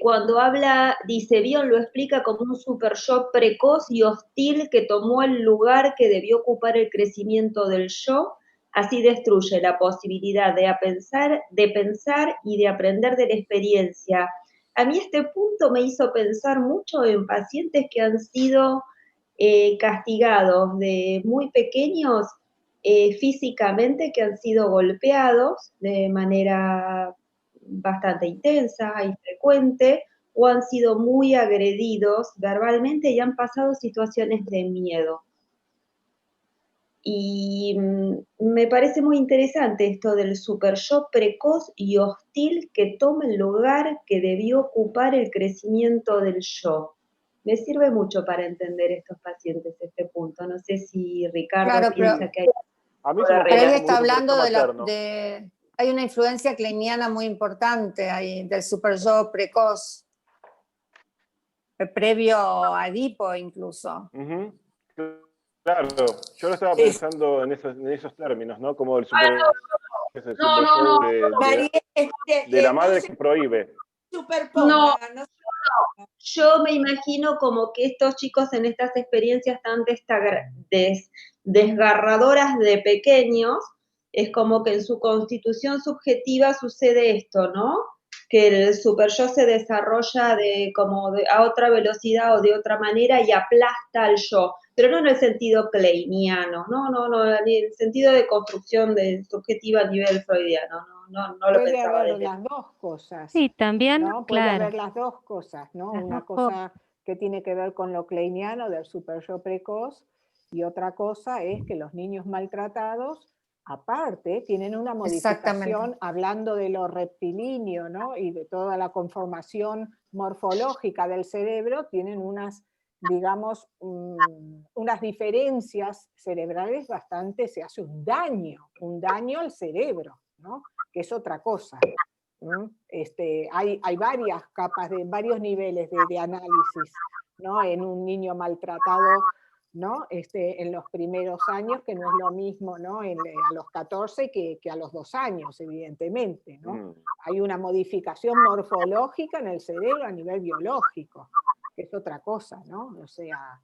Cuando habla, dice, Bion lo explica como un super yo precoz y hostil que tomó el lugar que debió ocupar el crecimiento del yo, así destruye la posibilidad de pensar y de aprender de la experiencia. A mí este punto me hizo pensar mucho en pacientes que han sido castigados de muy pequeños físicamente, que han sido golpeados de manera bastante intensa y frecuente, o han sido muy agredidos verbalmente y han pasado situaciones de miedo. Y me parece muy interesante esto del super yo precoz y hostil que toma el lugar que debió ocupar el crecimiento del yo. Me sirve mucho para entender estos pacientes este punto. No sé si Ricardo piensa que hay... Pero él está hablando hay una influencia kleiniana muy importante ahí, del super yo precoz, previo a Edipo incluso. Claro, yo lo estaba pensando en esos términos, ¿no? Como el super, de la madre que prohíbe. No, yo me imagino como que estos chicos en estas experiencias tan desgarradoras de pequeños, es como que en su constitución subjetiva sucede esto, ¿no? Que el super yo se desarrolla a otra velocidad o de otra manera y aplasta al yo, pero no en el sentido kleiniano, no, en el sentido de construcción subjetiva a nivel freudiano, no lo puede pensaba haber desde... las dos cosas. Sí, también, ¿no? Puede claro. haber las dos cosas, ¿no? Las Una dos cosa que tiene que ver con lo kleiniano del super yo precoz y otra cosa es que los niños maltratados aparte tienen una modificación, hablando de lo reptilíneo, ¿no? Y de toda la conformación morfológica del cerebro, tienen unas, digamos, unas diferencias cerebrales bastante, se hace un daño al cerebro, ¿no? Que es otra cosa. Hay varias capas, varios niveles de análisis, ¿no? En un niño maltratado, ¿no? En los primeros años, que no es lo mismo, ¿no? A los 14 que a los 2 años, evidentemente, ¿no? Hay una modificación morfológica en el cerebro a nivel biológico, que es otra cosa, ¿no? O sea,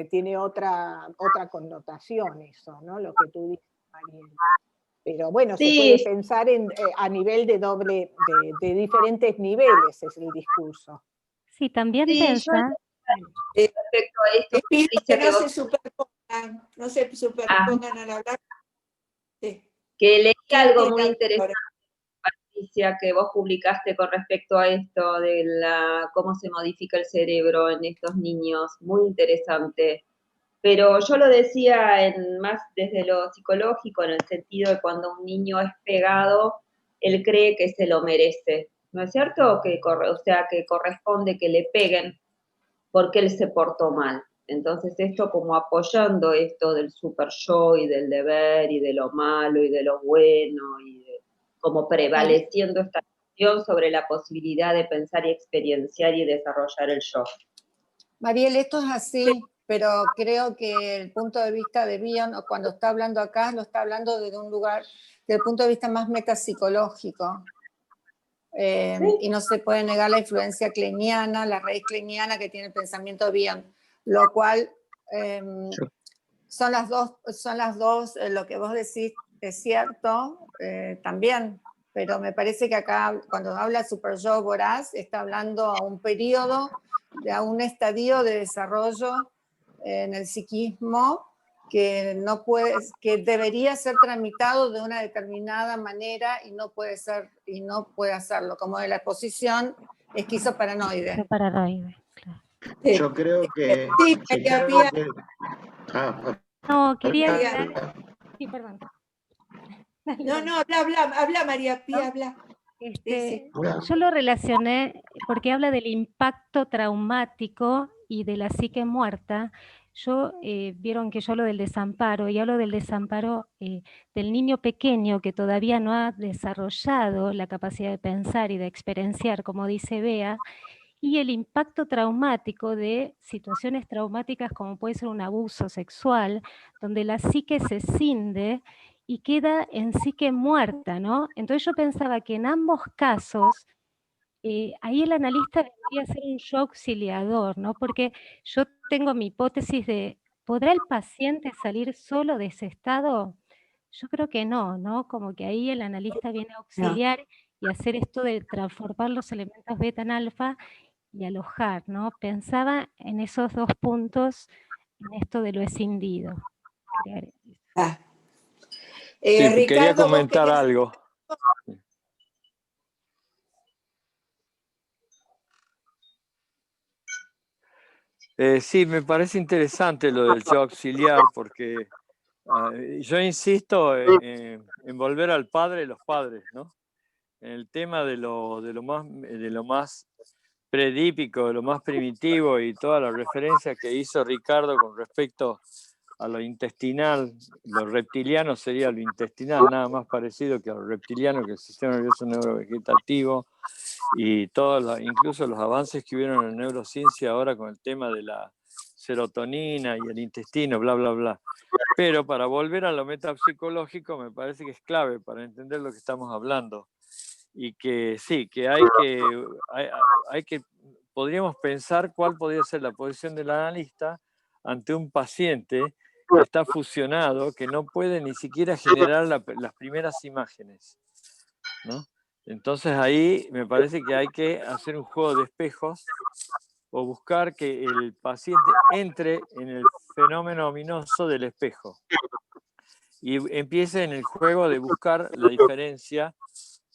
tiene otra connotación eso, ¿no? Lo que tú dices, Mariel. Pero bueno, Sí. se puede pensar a nivel de diferentes niveles es el discurso. Sí, también Sí, pensa... respecto a esto, Les pido Patricia, que no vos- se superpongan, no se superpongan al hablar. Sí. que leí ¿Quién algo tiene muy la interesante, Patricia, que vos publicaste con respecto a esto de cómo se modifica el cerebro en estos niños, muy interesante. Pero yo lo decía más desde lo psicológico, en el sentido de cuando un niño es pegado, él cree que se lo merece, ¿no es cierto? O sea, que corresponde que le peguen porque él se portó mal. Entonces esto como apoyando esto del super yo y del deber y de lo malo y de lo bueno y como prevaleciendo esta noción sobre la posibilidad de pensar y experienciar y desarrollar el yo. Mariel, esto es así, pero creo que el punto de vista de Bion, cuando está hablando acá, lo está hablando desde un lugar, desde el punto de vista más metapsicológico. ¿Sí? Y no se puede negar la influencia kleiniana, la raíz kleiniana que tiene el pensamiento Bion, lo cual son las dos, lo que vos decís es cierto también, pero me parece que acá cuando habla Super Yo voraz está hablando a un periodo, a un estadio de desarrollo en el psiquismo que debería ser tramitado de una determinada manera y no puede hacerlo, como de la exposición esquizoparanoide. Paranoide, claro. Yo creo que... Sí, María Pía. No, quería María- agregar... Sí, perdón. No, habla María Pía, habla. Sí. Yo lo relacioné porque habla del impacto traumático y de la psique muerta. Vieron que yo hablo del desamparo y hablo del desamparo del niño pequeño que todavía no ha desarrollado la capacidad de pensar y de experienciar, como dice Bea, y el impacto traumático de situaciones traumáticas como puede ser un abuso sexual, donde la psique se cinde y queda en psique muerta, ¿no? Entonces yo pensaba que en ambos casos, ahí el analista debería ser un yo auxiliador, ¿no? Porque yo tengo mi hipótesis de, ¿podrá el paciente salir solo de ese estado? Yo creo que no, ¿no? Como que ahí el analista viene a auxiliar y hacer esto de transformar los elementos beta en alfa y alojar, ¿no? Pensaba en esos dos puntos, en esto de lo escindido. Sí, Ricardo, quería ¿vos comentar querías- algo. Sí, me parece interesante lo del yo auxiliar, porque yo insisto en volver al padre de los padres, ¿no? En el tema de lo más predípico, de lo más primitivo y toda la referencia que hizo Ricardo con respecto a lo intestinal. Lo reptiliano sería lo intestinal, nada más parecido que a lo reptiliano, que el sistema nervioso neurovegetativo, y incluso los avances que hubieron en la neurociencia ahora con el tema de la serotonina y el intestino, bla, bla, bla. Pero para volver a lo metapsicológico me parece que es clave para entender lo que estamos hablando. Y que sí, que podríamos pensar cuál podría ser la posición del analista ante un paciente que está fusionado, que no puede ni siquiera generar las primeras imágenes, ¿no? Entonces ahí me parece que hay que hacer un juego de espejos o buscar que el paciente entre en el fenómeno ominoso del espejo y empiece en el juego de buscar la diferencia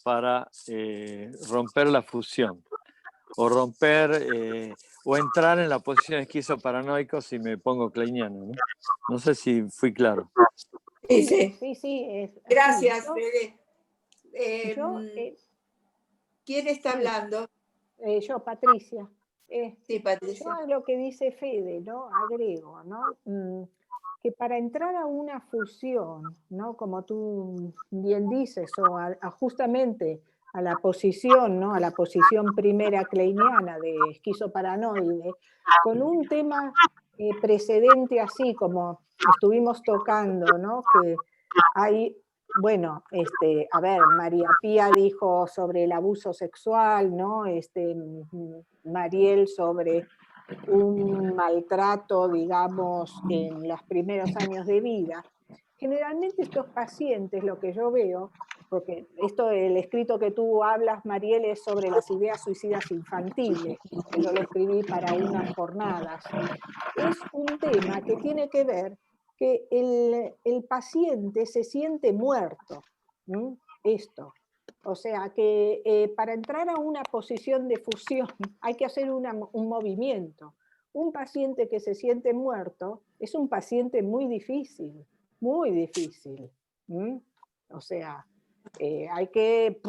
para romper la fusión o o entrar en la posición esquizoparanoico si me pongo kleiniano, ¿no? No sé si fui claro. Sí. Gracias, yo- Fede. ¿Quién está sí, hablando? Yo, Patricia. Sí, Patricia. Yo a lo que dice Fede, ¿no? Agrego, ¿no? que para entrar a una fusión, ¿no? Como tú bien dices, o justamente a la posición, ¿no? A la posición primera kleiniana de esquizoparanoide, con un tema precedente así como estuvimos tocando, ¿no? Que hay, bueno, a ver, María Pía dijo sobre el abuso sexual, ¿no? Mariel sobre un maltrato, digamos, en los primeros años de vida. Generalmente estos pacientes, lo que yo veo, porque el escrito que tú hablas, Mariel, es sobre las ideas suicidas infantiles, que yo lo escribí para unas jornadas. Es un tema que tiene que ver que el paciente se siente muerto. Esto. O sea que para entrar a una posición de fusión hay que hacer un movimiento. Un paciente que se siente muerto es un paciente muy difícil, muy difícil. O sea, hay que,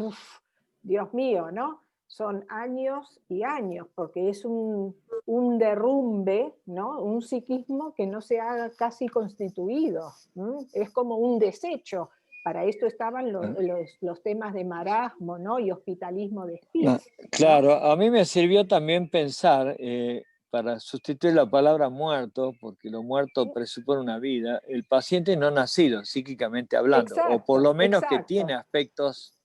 Dios mío, ¿no? Son años y años, porque es un derrumbe, ¿no? Un psiquismo que no se ha casi constituido. Es como un desecho. Para esto estaban los temas de marasmo, ¿no? Y hospitalismo de Spitz. Claro, a mí me sirvió también pensar, para sustituir la palabra muerto, porque lo muerto presupone una vida, el paciente no nacido, psíquicamente hablando, exacto, o por lo menos exacto. que tiene aspectos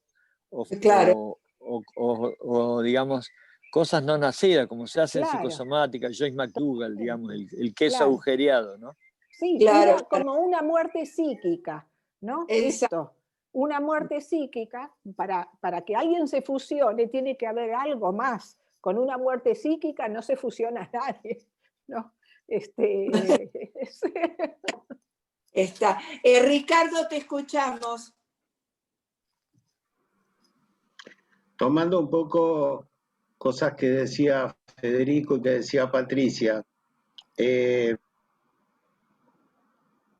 Claro. o digamos, cosas no nacidas, como se hace en Claro. psicosomática, Joyce McDougall, digamos, el queso Claro. agujereado, ¿no? Sí, Claro. como una muerte psíquica, ¿no? Exacto. Esto, una muerte psíquica, para que alguien se fusione, tiene que haber algo más. Con una muerte psíquica no se fusiona nadie, ¿no? Está. Ricardo, te escuchamos. Tomando un poco cosas que decía Federico y que decía Patricia,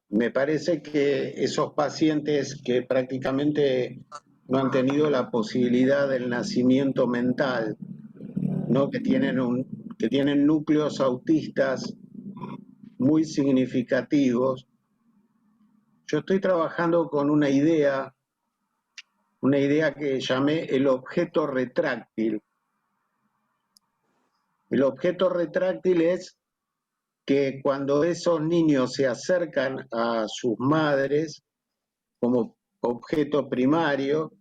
me parece que esos pacientes que prácticamente no han tenido la posibilidad del nacimiento mental, ¿no? que tienen núcleos autistas muy significativos, yo estoy trabajando con una idea que llamé el objeto retráctil. El objeto retráctil es que cuando esos niños se acercan a sus madres como objeto primario,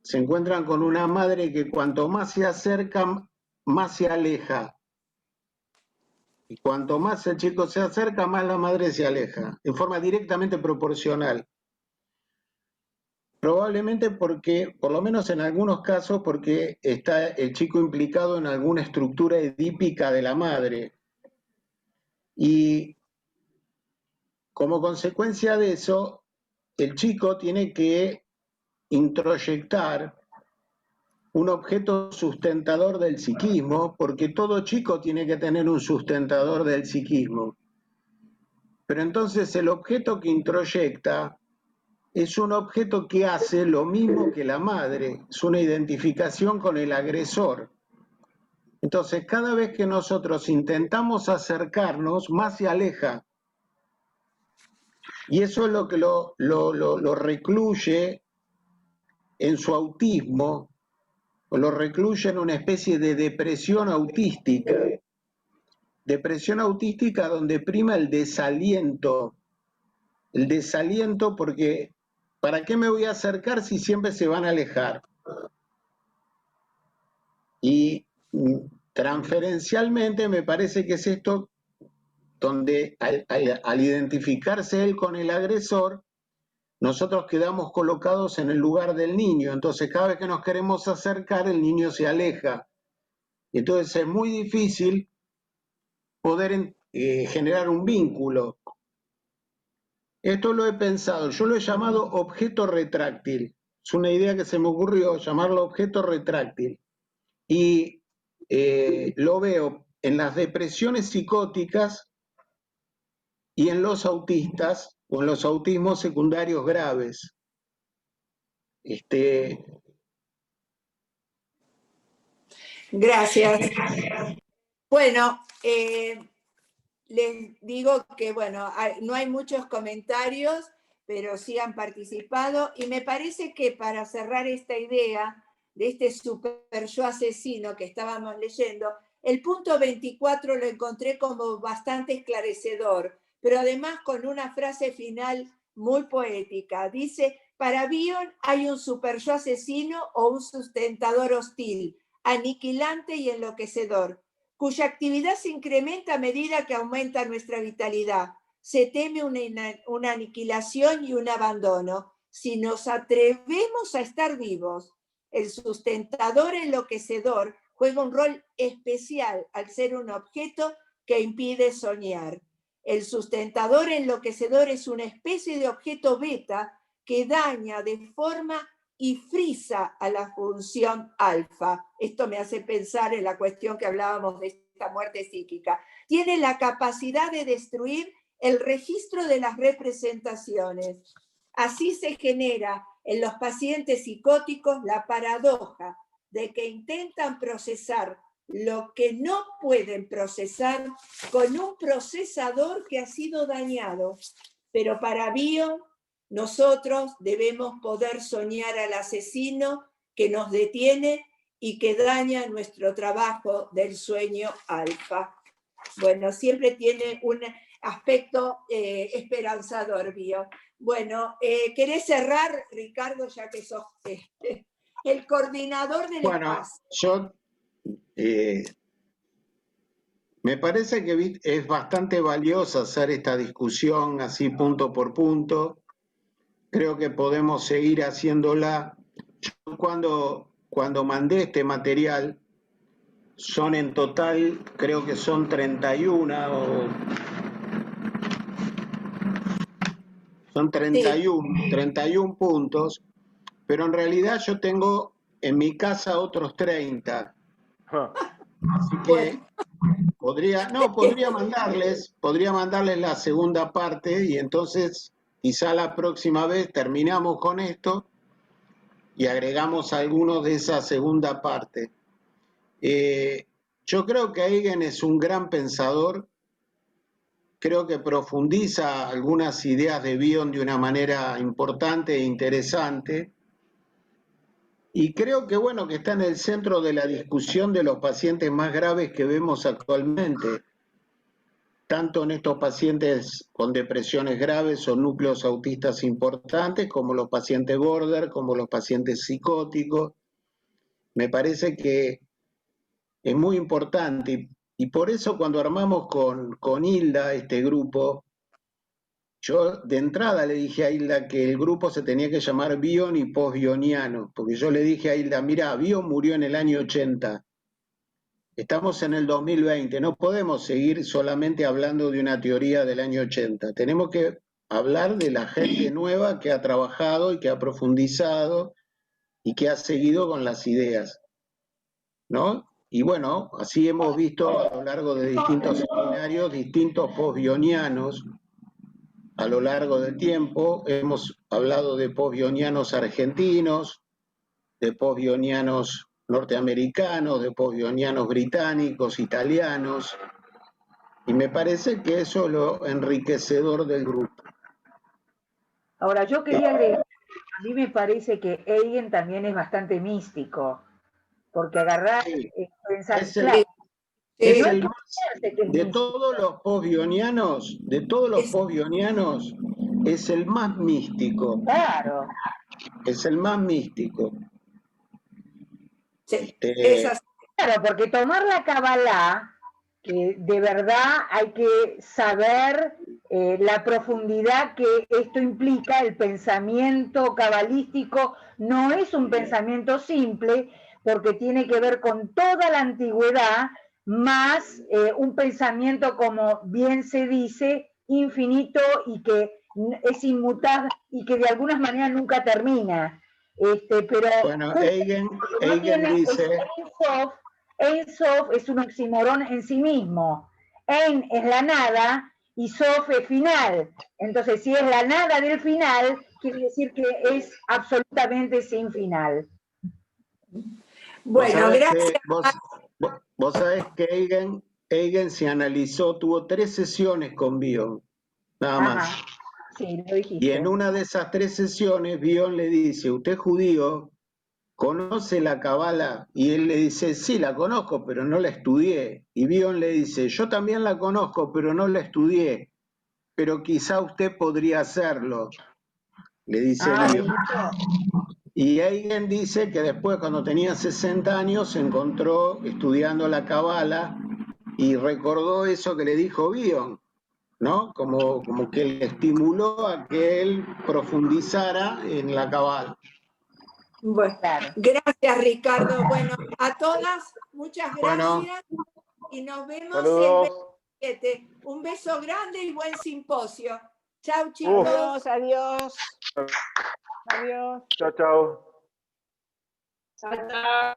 se encuentran con una madre que cuanto más se acercan, más se aleja. Y cuanto más el chico se acerca, más la madre se aleja, en forma directamente proporcional. Probablemente porque, por lo menos en algunos casos, porque está el chico implicado en alguna estructura edípica de la madre. Y como consecuencia de eso, el chico tiene que introyectar un objeto sustentador del psiquismo, porque todo chico tiene que tener un sustentador del psiquismo. Pero entonces el objeto que introyecta es un objeto que hace lo mismo que la madre, es una identificación con el agresor. Entonces, cada vez que nosotros intentamos acercarnos, más se aleja. Y eso es lo que lo recluye en su autismo, o lo recluye en una especie de depresión autística. Depresión autística donde prima el desaliento. El desaliento porque, ¿para qué me voy a acercar si siempre se van a alejar? Y transferencialmente me parece que es esto donde al identificarse él con el agresor, nosotros quedamos colocados en el lugar del niño. Entonces cada vez que nos queremos acercar, el niño se aleja. Entonces es muy difícil poder generar un vínculo. Esto lo he pensado, yo lo he llamado objeto retráctil. Es una idea que se me ocurrió, llamarlo objeto retráctil. Y lo veo en las depresiones psicóticas y en los autistas o en los autismos secundarios graves. Gracias. Bueno, les digo que, bueno, no hay muchos comentarios, pero sí han participado, y me parece que para cerrar esta idea de este super yo asesino que estábamos leyendo, el punto 24 lo encontré como bastante esclarecedor, pero además con una frase final muy poética. Dice, para Bion hay un super yo asesino o un sustentador hostil, aniquilante y enloquecedor, cuya actividad se incrementa a medida que aumenta nuestra vitalidad. Se teme una aniquilación y un abandono. Si nos atrevemos a estar vivos, el sustentador enloquecedor juega un rol especial al ser un objeto que impide soñar. El sustentador enloquecedor es una especie de objeto beta que daña, deforma y frisa a la función alfa. Esto me hace pensar en la cuestión que hablábamos de esta muerte psíquica. Tiene la capacidad de destruir el registro de las representaciones. Así se genera en los pacientes psicóticos la paradoja de que intentan procesar lo que no pueden procesar con un procesador que ha sido dañado. Pero para Bion, nosotros debemos poder soñar al asesino que nos detiene y que daña nuestro trabajo del sueño alfa. Bueno, siempre tiene un aspecto esperanzador, Bion. Bueno, ¿querés cerrar, Ricardo, ya que sos el coordinador del espacio? Yo me parece que es bastante valioso hacer esta discusión así punto por punto. Creo que podemos seguir haciéndola. Yo cuando mandé este material, son en total, creo que son 31 son 31 puntos, pero en realidad yo tengo en mi casa otros 30. Así que podría mandarles la segunda parte y entonces quizá la próxima vez terminamos con esto y agregamos algunos de esa segunda parte. Yo creo que Eigen es un gran pensador, creo que profundiza algunas ideas de Bion de una manera importante e interesante, y creo que bueno, que está en el centro de la discusión de los pacientes más graves que vemos actualmente, tanto en estos pacientes con depresiones graves o núcleos autistas importantes, como los pacientes border, como los pacientes psicóticos. Me parece que es muy importante, y por eso cuando armamos con Hilda este grupo, yo de entrada le dije a Hilda que el grupo se tenía que llamar Bion y Post-Bioniano, porque yo le dije a Hilda, mira, Bion murió en el año 80, estamos en el 2020, no podemos seguir solamente hablando de una teoría del año 80, tenemos que hablar de la gente nueva que ha trabajado y que ha profundizado y que ha seguido con las ideas, ¿no? Y bueno, así hemos visto a lo largo de distintos seminarios, distintos post-bionianos a lo largo del tiempo. Hemos hablado de post-bionianos argentinos, de post-bionianos norteamericanos, de post-bionianos británicos, italianos, y me parece que eso es lo enriquecedor del grupo. Ahora, yo quería agregar, a mí me parece que Eigen también es bastante místico, porque agarrar, pensar, de todos los post-bionianos, es el más místico. Claro. Es el más místico. Claro, porque tomar la Kabbalah, que de verdad hay que saber la profundidad que esto implica, el pensamiento cabalístico no es un pensamiento simple, porque tiene que ver con toda la antigüedad, más un pensamiento, como bien se dice, infinito y que es inmutable y que de algunas maneras nunca termina. Pero bueno, Eigen dice... Ein Sof es un oxímoron en sí mismo. Ein es la nada y Sof es final. Entonces, si es la nada del final, quiere decir que es absolutamente sin final. Bueno, gracias. Vos sabés que Eigen Eigen se analizó, tuvo 3 sesiones con Bion, nada más. Ajá, sí, lo Y dijiste. en una de esas 3 sesiones, Bion le dice, ¿usted es judío? ¿Conoce la Kabbalah? Y él le dice, sí, la conozco, pero no la estudié. Y Bion le dice, yo también la conozco, pero no la estudié. Pero quizá usted podría hacerlo, le dice Ah, Bion. ¿viste? Y Eigen dice que después, cuando tenía 60 años, se encontró estudiando la Kabbalah y recordó eso que le dijo Bion, ¿no? Como que le estimuló a que él profundizara en la Kabbalah. Bueno, Claro. gracias Ricardo. Bueno, a todas, muchas Bueno. gracias y nos vemos Saludos. el 27. Un beso grande y buen simposio. Chau, chicos. Adiós, adiós. Adiós. Chao, chao. Chao, chao.